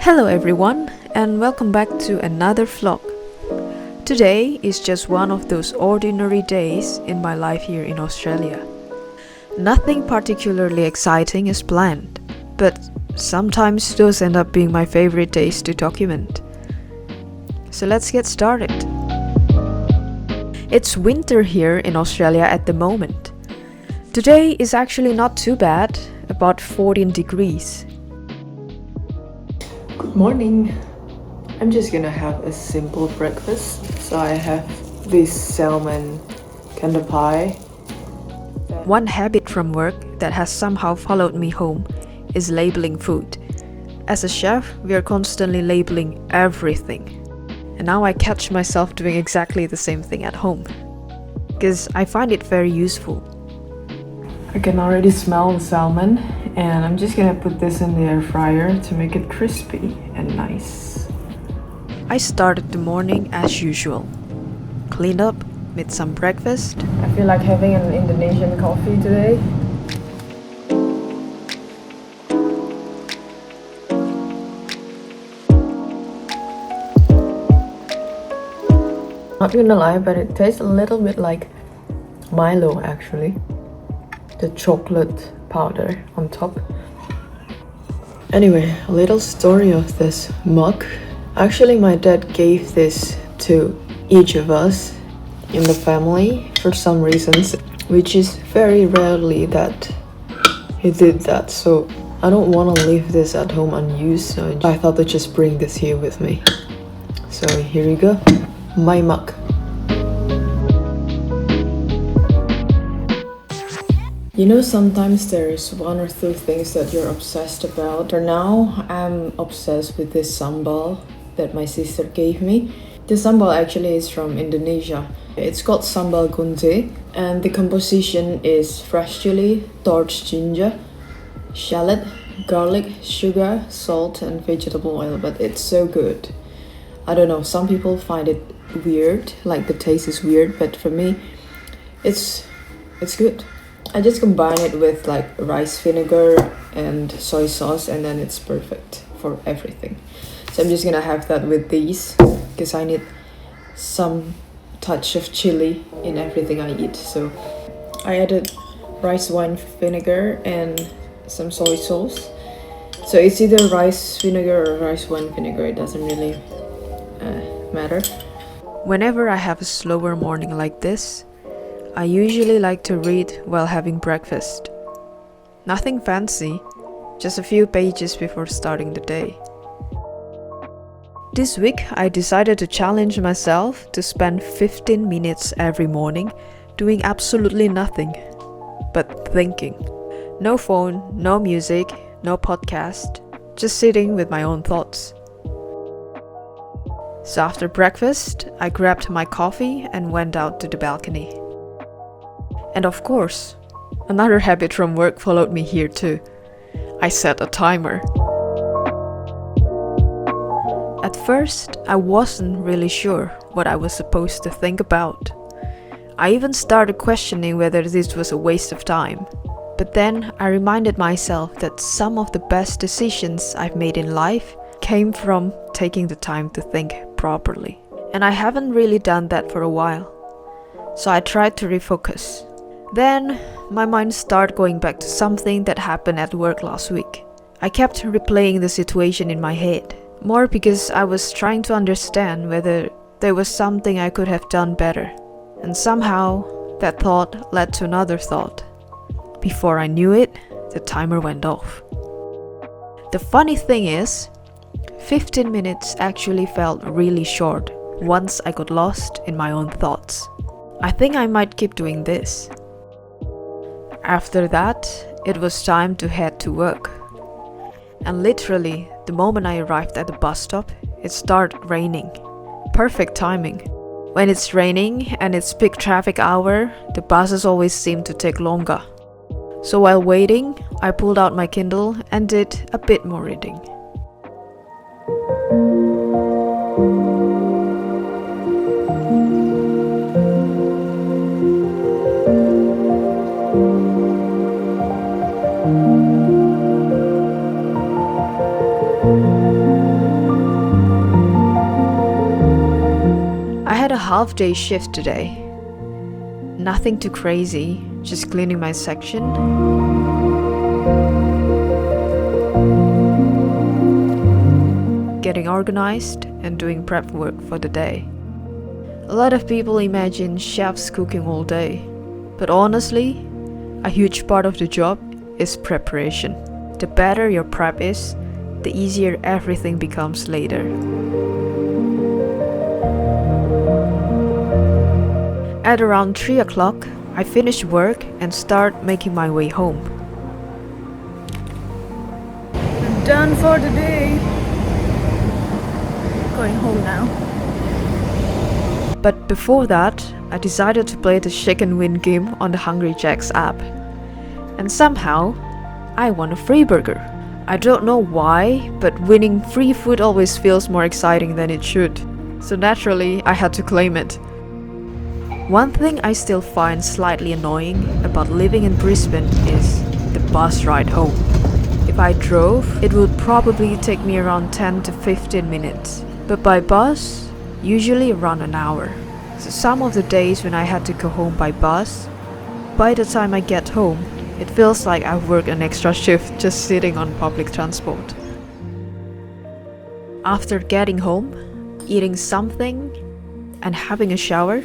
Hello everyone, and welcome back to another vlog. Today is just one of those ordinary days in my life here in Australia. Nothing particularly exciting is planned, but sometimes those end up being my favorite days to document. So let's get started. It's winter here in Australia at the moment. Today is actually not too bad, about 14 degrees. Good morning. I'm just gonna have a simple breakfast. So I have this salmon candy pie. One habit from work that has somehow followed me home is labeling food. As a chef, we are constantly labeling everything. And now I catch myself doing exactly the same thing at home. Because I find it very useful. I can already smell the salmon, and I'm just gonna put this in the air fryer to make it crispy and nice. I started the morning as usual. Cleaned up, made some breakfast. I feel like having an Indonesian coffee today. Not gonna lie, but it tastes a little bit like Milo actually. The chocolate powder on top. Anyway, a little story of this mug. Actually, my dad gave this to each of us in the family for some reasons, which is very rarely that he did that. So I don't want to leave this at home unused, so I thought to just bring this here with me. So here we go, my mug. You know, sometimes there's one or two things that you're obsessed about. For now, I'm obsessed with this sambal that my sister gave me. The sambal actually is from Indonesia. It's called sambal gunte, and the composition is fresh chili, torch ginger, shallot, garlic, sugar, salt, and vegetable oil, but it's so good. I don't know, some people find it weird, like the taste is weird, but for me, it's good. I just combine it with like rice vinegar and soy sauce, and then it's perfect for everything. So I'm just gonna have that with these because I need some touch of chili in everything I eat. So I added rice wine vinegar and some soy sauce. So it's either rice vinegar or rice wine vinegar, it doesn't really matter. Whenever I have a slower morning like this, I usually like to read while having breakfast. Nothing fancy, just a few pages before starting the day. This week, I decided to challenge myself to spend 15 minutes every morning doing absolutely nothing, but thinking. No phone, no music, no podcast, just sitting with my own thoughts. So after breakfast, I grabbed my coffee and went out to the balcony. And of course, another habit from work followed me here too. I set a timer. At first, I wasn't really sure what I was supposed to think about. I even started questioning whether this was a waste of time. But then I reminded myself that some of the best decisions I've made in life came from taking the time to think properly. And I haven't really done that for a while. So I tried to refocus. Then, my mind started going back to something that happened at work last week. I kept replaying the situation in my head, more because I was trying to understand whether there was something I could have done better. And somehow, that thought led to another thought. Before I knew it, the timer went off. The funny thing is, 15 minutes actually felt really short once I got lost in my own thoughts. I think I might keep doing this. After that, it was time to head to work. And literally, the moment I arrived at the bus stop, it started raining. Perfect timing. When it's raining and it's peak traffic hour, the buses always seem to take longer. So while waiting, I pulled out my Kindle and did a bit more reading. a half-day shift today. Nothing too crazy, just cleaning my section. Getting organized and doing prep work for the day. A lot of people imagine chefs cooking all day, but honestly, a huge part of the job is preparation. The better your prep is, the easier everything becomes later. At around 3 o'clock, I finish work and start making my way home. I'm done for the day. Going home now. But before that, I decided to play the chicken wing game on the Hungry Jack's app. And somehow, I won a free burger. I don't know why, but winning free food always feels more exciting than it should. So naturally, I had to claim it. One thing I still find slightly annoying about living in Brisbane is the bus ride home. If I drove, it would probably take me around 10 to 15 minutes. But by bus, usually around an hour. So some of the days when I had to go home by bus, by the time I get home, it feels like I've worked an extra shift just sitting on public transport. After getting home, eating something, and having a shower,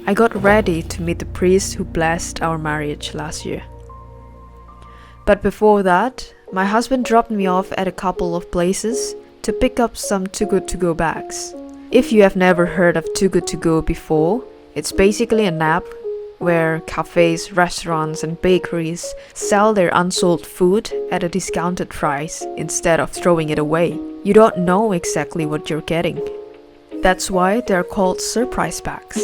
I got ready to meet the priest who blessed our marriage last year. But before that, my husband dropped me off at a couple of places to pick up some Too Good To Go bags. If you have never heard of Too Good To Go before, it's basically an app where cafes, restaurants and bakeries sell their unsold food at a discounted price instead of throwing it away. You don't know exactly what you're getting. That's why they're called surprise packs.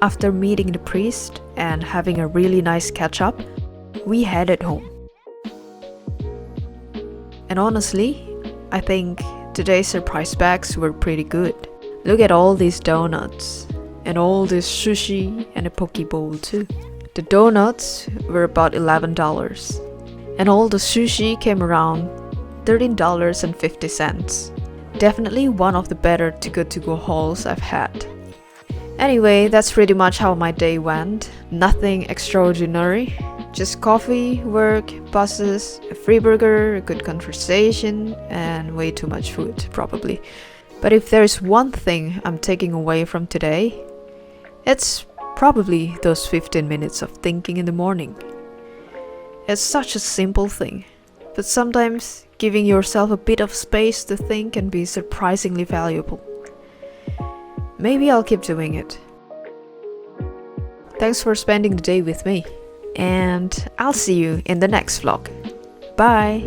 After meeting the priest and having a really nice catch-up, we headed home. And honestly, I think today's surprise bags were pretty good. Look at all these donuts, and all this sushi and a poke bowl too. The donuts were about $11, and all the sushi came around $13.50. Definitely one of the better Too Good To Go hauls I've had. Anyway, that's pretty much how my day went. Nothing extraordinary. Just coffee, work, buses, a free burger, a good conversation, and way too much food, probably. But if there's one thing I'm taking away from today, it's probably those 15 minutes of thinking in the morning. It's such a simple thing, but sometimes giving yourself a bit of space to think can be surprisingly valuable. Maybe I'll keep doing it. Thanks for spending the day with me. And I'll see you in the next vlog. Bye!